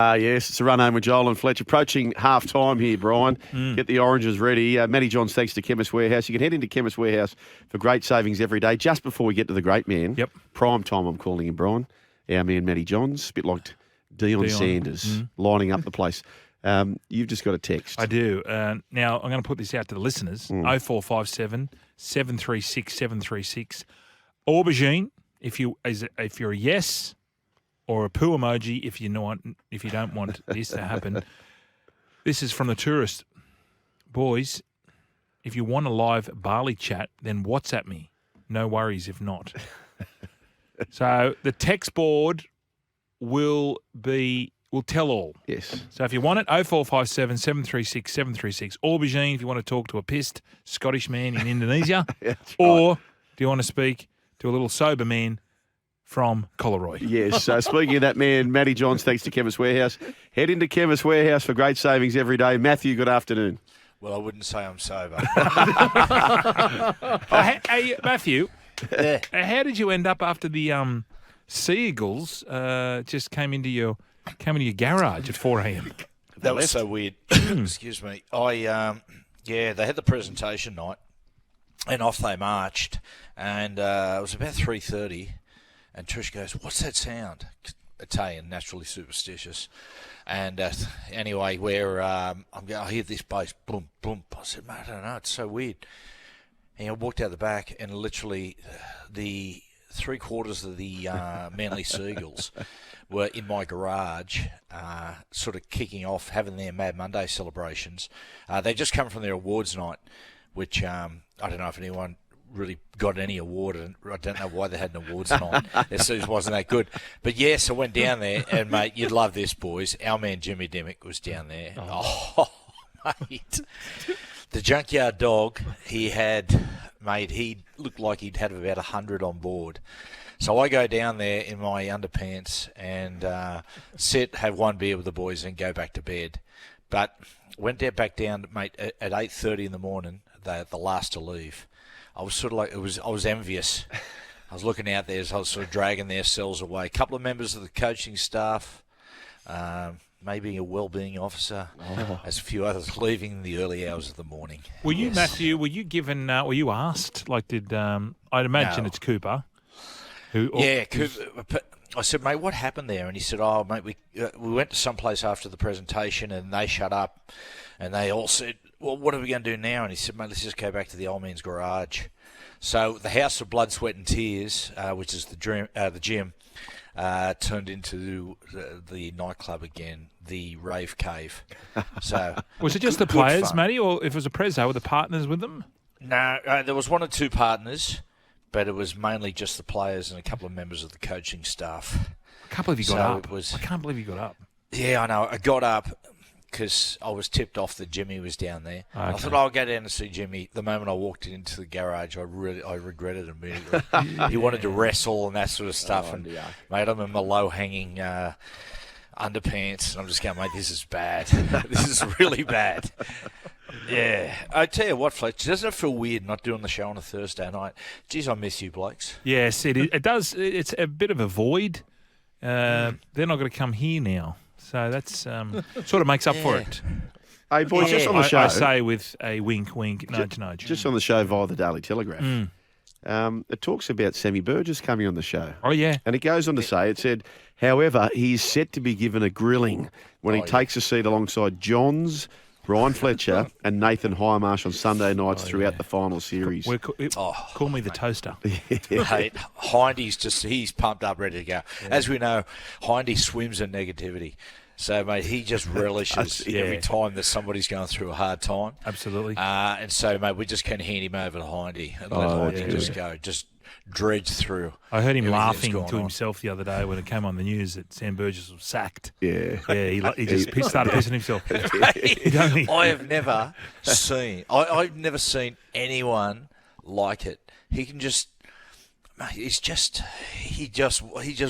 Yes, it's a run home with Joel and Fletch. Approaching half time here, Brian. Get the oranges ready. Matty Johns, thanks to Chemist Warehouse. You can head into Chemist Warehouse for great savings every day. Just before we get to the great man, prime time I'm calling him, Brian. Our man Matty Johns, a bit like Deion Sanders, lining up the place. You've just got a text. I do. Now, I'm going to put this out to the listeners. 0457 736 736. Aubergine, if you're a yes, or a poo emoji if you don't want this to happen. This is from the tourist. Boys, if you want a live barley chat, then WhatsApp me. No worries if not. So the text board will tell all. Yes. So if you want it, 0457 736 736. Aubergine, if you want to talk to a pissed Scottish man in Indonesia. Or do you want to speak to a little sober man from Collaroy? Yes. So speaking of that man, Matty Johns, thanks to Chemist Warehouse. Head into Chemist Warehouse for great savings every day. Matthew, good afternoon. Well, I wouldn't say I'm sober. Hey, Matthew, how did you end up after the seagulls just came into your garage at 4 a.m? That was so weird. Excuse me. They had the presentation night, and off they marched, and it was about 3:30. And Trish goes, "What's that sound?" Italian, naturally superstitious. And anyway, I hear this bass, boom, boom. I said, "Mate, I don't know, it's so weird." And I walked out the back, and literally the 3/4 of the Manly Seagulls were in my garage, sort of kicking off, having their Mad Monday celebrations. They just come from their awards night, which I don't know if anyone really got any award, and I don't know why they had an awards night. It wasn't that good. But yes, I went down there, and mate, you'd love this, boys. Our man Jimmy Dimmick was down there. Oh mate. The junkyard dog, he looked like he'd had about 100 on board. So I go down there in my underpants and have one beer with the boys and go back to bed. But went back down, mate, at 8:30 in the morning, the last to leave. I was sort of like, I was envious. I was looking out there as I was sort of dragging their cells away. A couple of members of the coaching staff, maybe a wellbeing officer, as a few others leaving in the early hours of the morning. Were you, Matthew, were you asked, like I'd imagine it's Cooper. Cooper. I said, "Mate, what happened there?" And he said, "Oh, mate, we went to someplace after the presentation and they shut up and they all said, well, what are we going to do now?" And he said, "Mate, let's just go back to the old man's garage." So the House of Blood, Sweat and Tears, which is the gym, turned into the nightclub again, the rave cave. So was it just the players, Matty, or if it was a prezzo, were the partners with them? No, there was one or two partners, but it was mainly just the players and a couple of members of the coaching staff. I can't believe you got up. I can't believe you got up. Yeah, I know. I got up because I was tipped off that Jimmy was down there. Okay. I thought I'll go down and see Jimmy. The moment I walked into the garage, I regretted it immediately. He wanted to wrestle and that sort of stuff. Mate, I'm in my low-hanging underpants, and I'm just going, mate, this is bad. This is really bad. Yeah. I tell you what, Fletch, doesn't it feel weird not doing the show on a Thursday night? Geez, I miss you, blokes. Yes, it does. It's a bit of a void. They're not going to come here now. So that's sort of makes up for it. Hey, boys, just on the show. I say with a wink, nudge, nudge. Just on the show via the Daily Telegraph. It talks about Sammy Burgess coming on the show. Oh, yeah. And it goes on to say, it said, however, he is set to be given a grilling when he takes a seat alongside Johns, Brian Fletcher and Nathan High-Marsh on Sunday nights throughout the final series. Call me the toaster. Hey, Hindy's he's pumped up, ready to go. Yeah. As we know, Hindy swims in negativity. So, mate, he just relishes every time that somebody's going through a hard time. Absolutely. And so, mate, we just can hand him over to Hindy and let Hindy just go. Just dredge through. I heard him laughing to himself the other day when it came on the news that Sam Burgess was sacked. Yeah. Yeah, he just started pissing himself. I've never seen anyone like it. He can just... He just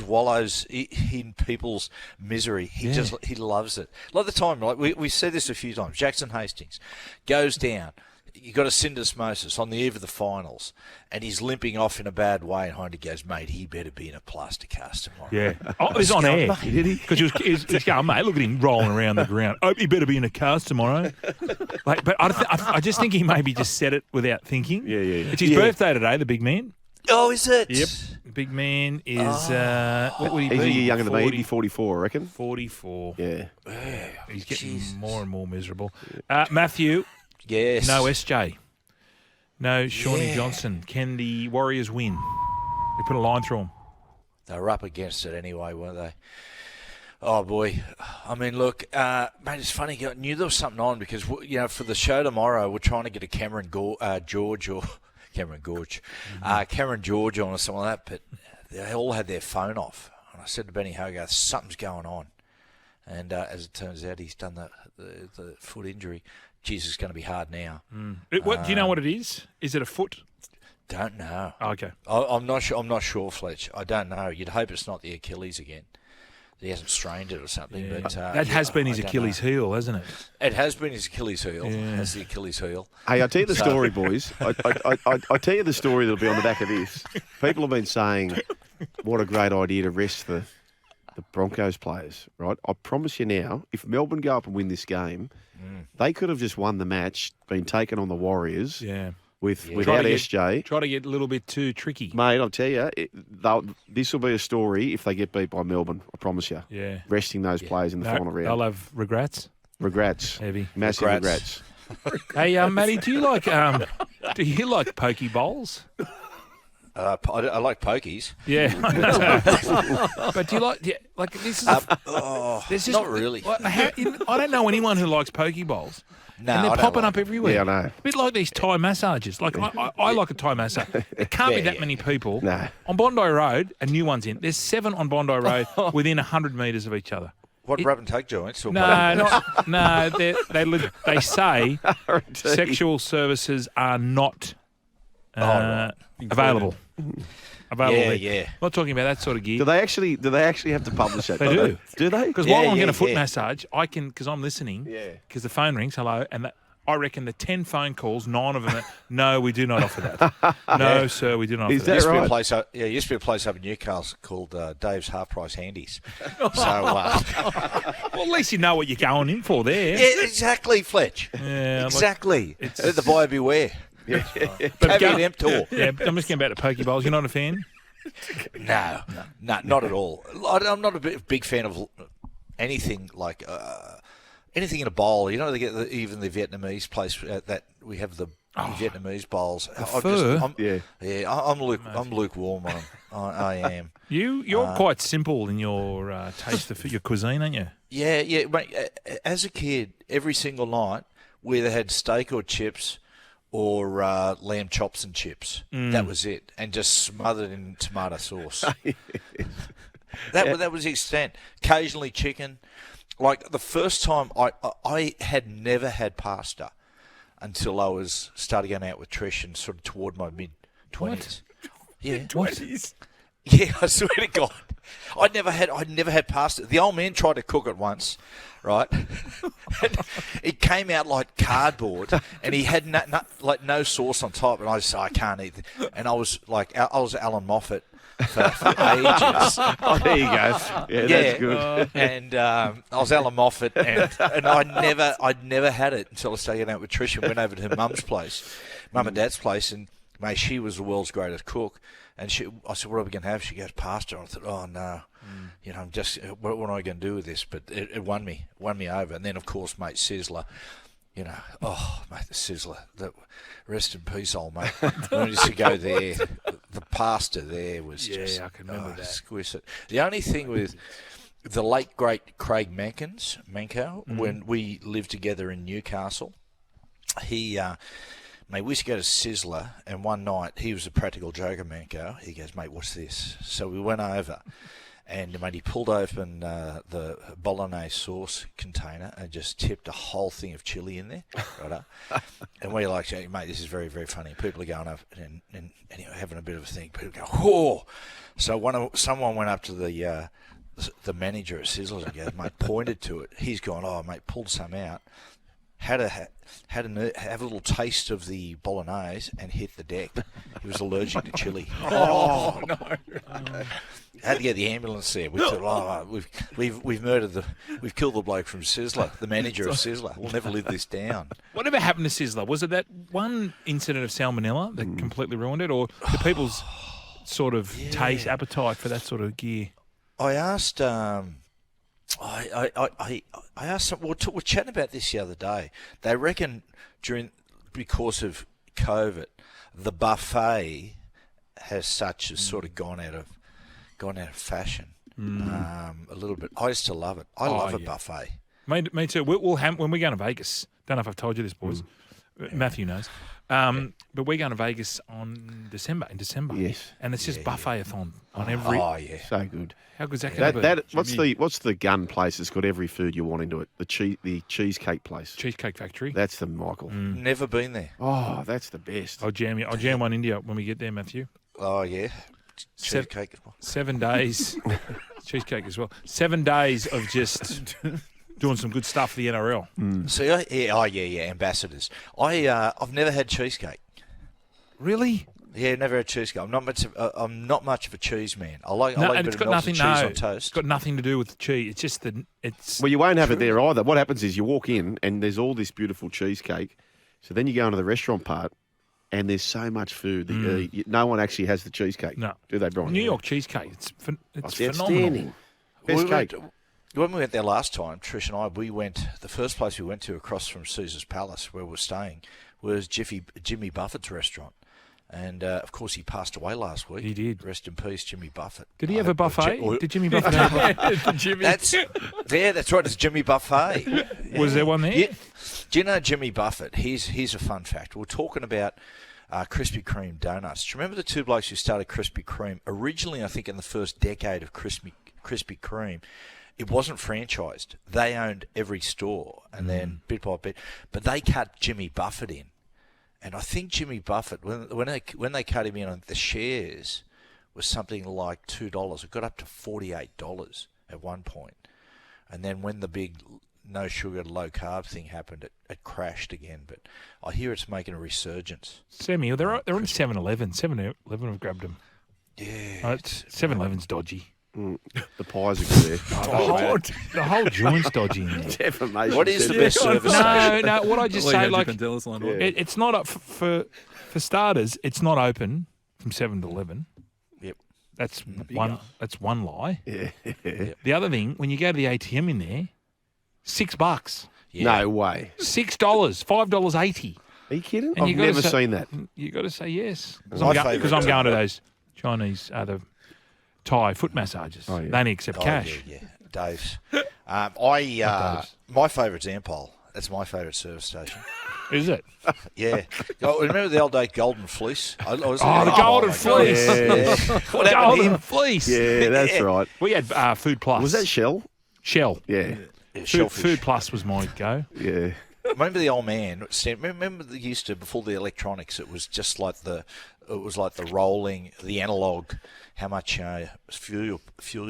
wallows in people's misery. He loves it. A lot of the time, like we said this a few times. Jackson Hastings goes down. you got a syndesmosis on the eve of the finals, and he's limping off in a bad way, and Hindy goes, mate, he better be in a plaster cast tomorrow. Yeah. Oh, he's on air. Did he? Because he's going, mate, look at him rolling around the ground. Oh, he better be in a cast tomorrow. But I just think he maybe just said it without thinking. Yeah. It's his birthday today, the big man. Oh, is it? Yep. The big man is, what would he be? He's a year younger than me. He'd be 44, I reckon. 44. Yeah. He's getting more and more miserable. Matthew. Yes. No SJ. No Shawnee Johnson. Can the Warriors win? We put a line through them. They were up against it anyway, weren't they? Oh, boy. I mean, look, mate, it's funny. I knew there was something on because, for the show tomorrow, we're trying to get a Cameron George on or something like that, but they all had their phone off. And I said to Benny Hogarth, something's going on. And as it turns out, he's done the foot injury. Jeez, it's going to be hard now. Do you know what it is? Is it a foot? Don't know. Oh, okay. I'm not sure. I'm not sure, Fletch. I don't know. You'd hope it's not the Achilles again. He hasn't strained it or something. Yeah. But that has been his Achilles heel, hasn't it? It has been his Achilles heel. Yeah. That's the Achilles heel. Hey, I'll tell you the story, boys. I tell you the story that'll be on the back of this. People have been saying, what a great idea to rest the Broncos players, right? I promise you now, if Melbourne go up and win this game, they could have just won the match, been taken on the Warriors without SJ. Try to get a little bit too tricky. Mate, I'll tell you, this will be a story if they get beat by Melbourne, I promise you. Yeah. Resting those players in the final round. They'll have regrets. Regrets. Heavy. Massive regrets. Hey, Matty, do you like poke bowls? I like pokies. Yeah, but do you like this? Is not really. I don't know anyone who likes poke bowls. No, and they're popping up everywhere. Yeah, I know. A bit like these Thai massages. Like I like a Thai massage. There can't be that many people. No. On Bondi Road, a new one's in. There's 7 on Bondi Road within 100 metres of each other. What, rub and tuck joints? Or No. They say sexual services are not available. Yeah. I'm not talking about that sort of gear. Do they actually have to publish that? They do. Do they? Because while I'm getting a foot massage, I can, because I'm listening, because the phone rings, hello, and I reckon the 10 phone calls, 9 of them are, no, we do not offer that. No, sir, we do not offer Is that. that right? Used to be a place up in Newcastle called Dave's Half Price Handies. So, Well, at least you know what you're going in for there. yeah, exactly, Fletch. Yeah, exactly. Let the buyer beware. Caveat emptor. Yeah, I'm just getting back to poke bowls. You're not a fan? No, not at all. I'm not a big fan of anything like anything in a bowl. You know, they get even the Vietnamese place that we have the Vietnamese bowls. I'm lukewarm on them. I am. You're quite simple in your taste of your cuisine, aren't you? Yeah. Mate, as a kid, every single night we either had steak or chips, or lamb chops and chips. That was it. And just smothered in tomato sauce. That was the extent. Occasionally chicken. Like the first time, I had never had pasta until I was starting going out with Trish and sort of toward my mid-20s. Yeah. 20s? Yeah, I swear to God. I'd never had pasta. The old man tried to cook it once, right? It came out like cardboard, and he had no sauce on top. And I just said, I can't eat it. And I was Alan Moffat for ages. Oh, there you go. Yeah, that's good. And I was Alan Moffat, and I'd never had it until I started out with Trish and went over to her mum and dad's place, and mate, she was the world's greatest cook. And I said, what are we going to have? She goes, pasta. And I thought, oh, no. I'm just, what am I going to do with this? But it won me over. And then, of course, mate, Sizzler. Mate, the Sizzler. Rest in peace, old mate. When we used to go there, the pasta there was just, I can remember that. Exquisite. The only thing with the late, great Craig Manco, when we lived together in Newcastle, mate, we used to go to Sizzler, and one night, he was a practical joker, Manco. He goes, mate, what's this? So we went over, and, mate, he pulled open the bolognese sauce container and just tipped a whole thing of chili in there. Right. And we're like, mate, this is very, very funny. People are going up and anyway, having a bit of a thing. People go, whoa. So someone went up to the manager at Sizzler and goes, mate, pointed to it. He's gone, oh, mate, pulled some out. have a little taste of the bolognese and hit the deck. He was allergic to chili. Oh, no. Had to get the ambulance there. We thought, we've killed the bloke from Sizzler, the manager of Sizzler. We'll never live this down. Whatever happened to Sizzler? Was it that one incident of salmonella that completely ruined it, or the people's sort of taste, appetite for that sort of gear? I asked. I asked them. We were chatting about this the other day. They reckon because of COVID, the buffet has sort of gone out of fashion a little bit. I used to love it. I love a buffet. Me too. We'll when we go to Vegas. Don't know if I've told you this, boys. Matthew knows. But we're going to Vegas in December. Yes. And it's just buffet-a-thon on every. Oh yeah, So good. How good's that going to be? What's the gun place that's got every food you want into it? The cheesecake place. Cheesecake Factory. That's the Michael. never been there. Oh, that's the best. I'll jam one India when we get there, Matthew. Oh yeah, cheesecake. 7 days. Cheesecake as well. 7 days of just doing some good stuff for the NRL. So ambassadors. I've never had cheesecake. Really? Yeah, never had cheesecake. I'm not much of a cheese man. I like a it's bit got of cheese on toast. It's got nothing to do with the cheese. It's just it's. Well, you won't have it there either. What happens is you walk in and there's all this beautiful cheesecake. So then you go into the restaurant part and there's so much food that no one actually has the cheesecake. No. Do they, Brian? New York cheesecake. It's phenomenal. Outstanding. Best cake. When we went there last time, Trish and I, the first place we went to across from Caesar's Palace, where we were staying, was Jimmy Buffett's restaurant. And, of course, he passed away last week. He did. Rest in peace, Jimmy Buffett. Did he have a buffet? Did Jimmy Buffett have a buffet? That's right. It's Jimmy Buffet. Was there one there? Yeah. Do you know Jimmy Buffett? Here's a fun fact. We're talking about Krispy Kreme donuts. Do you remember the two blokes who started Krispy Kreme? Originally, I think in the first decade of Krispy Kreme, it wasn't franchised. They owned every store, and then bit by bit. But they cut Jimmy Buffett in. And I think Jimmy Buffett, when they cut him in on the shares, was something like $2. It got up to $48 at one point. And then when the big no sugar, low carb thing happened, it crashed again. But I hear it's making a resurgence. Sammy, they're on 7-Eleven. 7-Eleven have grabbed them. Yeah. 7-Eleven's dodgy. The pies are good there. The whole joint's dodgy in there. Defamation. What is the best service station? No, what I just say, like, it's not up for starters, it's not open from 7 to 11. Yep. That's one lie. Yeah. The other thing, when you go to the ATM in there, $6. Yeah. No way. $6, $5.80. Are you kidding? And I've never seen that. You got to say yes because My I'm favourite- going to those Chinese the Thai foot massages. Oh, yeah. They only accept cash. Yeah. Dave's. Dave's. My favourite's Ampol. That's my favourite service station. Is it? Yeah. Remember the old day Golden Fleece? The Golden Fleece. Yeah. What happened Golden here? Fleece. Yeah, that's right. We had Food Plus. Was that Shell? Shell? Yeah. Shellfish. Food Plus was my go. Yeah. Remember the old man? Remember they used to, before the electronics, it was just like the rolling, the analog, how much fuel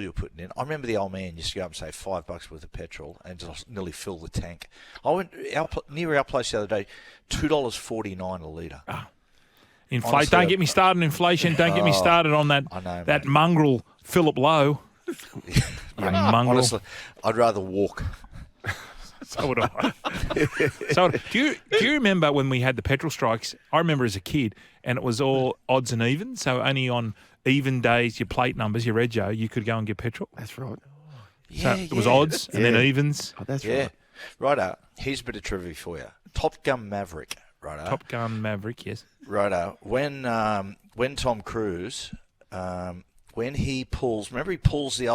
you're putting in. I remember the old man used to go up and say $5 worth of petrol and just nearly fill the tank. I went near our place the other day, $2.49 a litre. Inflation. Honestly, Don't get me started on inflation. Don't get me started on that I know, that mate. mongrel Philip Lowe. You mongrel. Honestly, I'd rather walk. So would I. Do you remember when we had the petrol strikes? I remember as a kid, and it was all odds and evens. So only on even days, your plate numbers, your rego, you could go and get petrol. That's right. So it was odds and then evens. Oh, that's Yeah. right. Righto. Here's a bit of trivia for you. Top Gun Maverick. Righto. Top Gun Maverick, yes. Righto. When Tom Cruise, when he pulls, remember he pulls the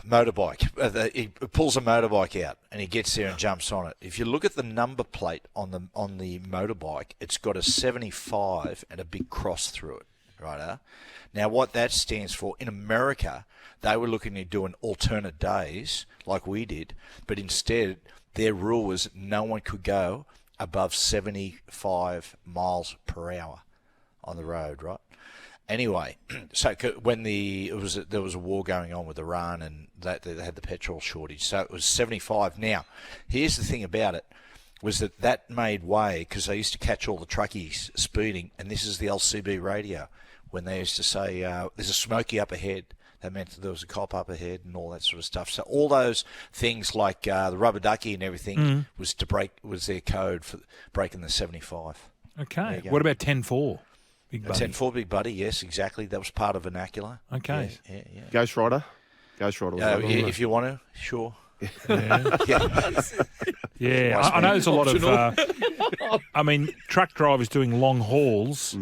motorbike. He pulls a motorbike out and he gets there and jumps on it. If you look at the number plate on the motorbike, it's got a 75 and a big cross through it. Righto. Now, what that stands for, in America, they were looking at doing alternate days like we did, but instead their rule was no one could go above 75 miles per hour on the road, right? Anyway, so when there was a war going on with Iran, and that they had the petrol shortage, so it was 75. Now, here's the thing about it, was that made way because they used to catch all the truckies speeding, and this is the LCB radio, when they used to say, there's a smoky up ahead. That meant that there was a cop up ahead and all that sort of stuff. So all those things like the rubber ducky and everything was their code for breaking the 75. Okay. What about 10-4? Big buddy. 10-4, big buddy. Yes, exactly. That was part of vernacular. Okay. Yeah. Ghost Rider. Was if you want to, sure. Yeah. Yeah. I know there's a lot of. I mean, truck drivers doing long hauls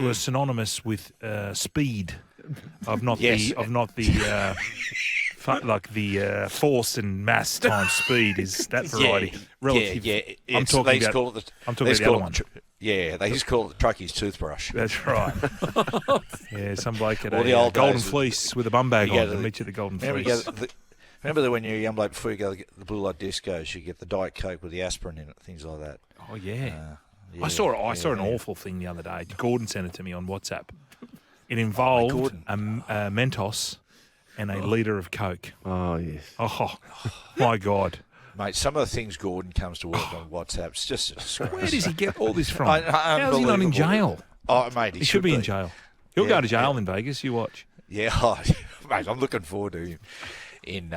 were synonymous with speed. Of not the force and mass times speed is that variety. Relative. Yeah. I'm talking about the other one. They used to call it the truckie's toothbrush. That's right. Yeah, some bloke at the a old Golden days, Fleece with a bum bag on to meet you at the Golden Fleece. Remember that when you're a young bloke, before you go to the Blue Light Discos, you get the Diet Coke with the aspirin in it, things like that. Oh, yeah. I saw an awful thing the other day. Gordon sent it to me on WhatsApp. It involved a Mentos and a litre of Coke. Oh, yes. Oh, my God. Mate, some of the things Gordon comes to work on WhatsApp, it's just a disgrace. Where does he get all this from? How's he not in jail? Oh, mate, he should be in jail. He'll go to jail in Vegas, you watch. Yeah, mate, I'm looking forward to him in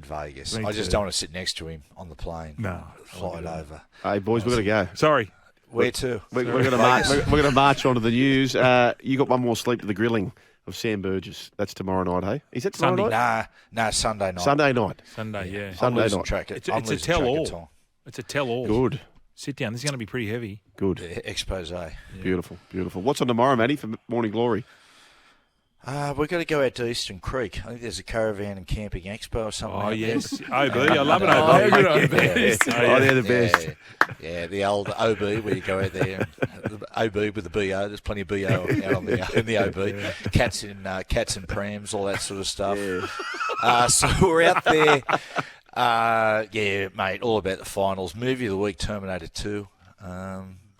Vegas. I just don't want to sit next to him on the plane. No. Fly it over. Hey, boys, we've got to go. Sorry. Where to? We're going to march on to the news. You got one more sleep to the grilling of Sam Burgess. That's tomorrow night, hey? Is it tomorrow night? Nah, Sunday night. Sunday night. Sunday, yeah. Sunday night. It's a tell-all. It's a tell-all. Good. Sit down. This is going to be pretty heavy. Good. Expose. Yeah. Beautiful. What's on tomorrow, Matty, for Morning Glory? We're going to go out to Eastern Creek. I think there's a caravan and camping expo or something. Oh, yes. OB. I love it, OB. OB. They're the best. Yeah, the old OB where you go out there. OB with the BO. There's plenty of BO out on in the OB. Yeah. Cats and prams, all that sort of stuff. Yeah. So we're out there. Yeah, mate, all about the finals. Movie of the week, Terminator 2.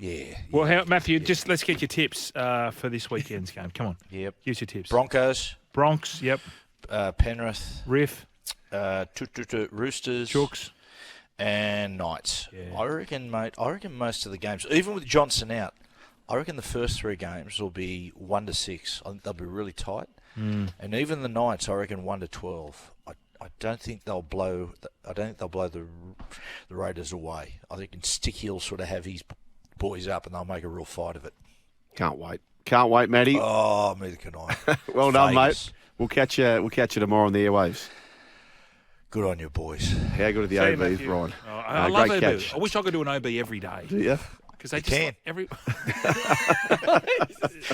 Yeah. Well, Matthew, just let's get your tips for this weekend's game. Come on. Yep. Give us your tips. Bronx, yep. Penrith. Riff. Roosters. Chooks. And Knights. Yeah. I reckon most of the games, even with Johnson out, I reckon the first three games will be 1-6. I think they'll be really tight. And even the Knights, I reckon 1-12. I don't think they'll blow. The Raiders away. I think Sticky will sort of have his boys up, and they'll make a real fight of it. Can't wait, Matty. Oh, neither can I. Well done, mate. We'll catch you tomorrow on the airwaves. Good on you, boys. How good are the OBs, Brian? I love great OB. catch. I wish I could do an OB every day. Do you? Because they can. Every You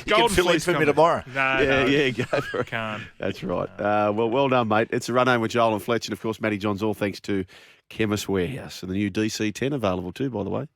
can fill in for me tomorrow. No, yeah, go for it. Can't. That's right. Well done, mate. It's a run home with Joel and Fletch, and of course, Matty Johns. All thanks to Chemist Warehouse and the new DC10 available too, by the way.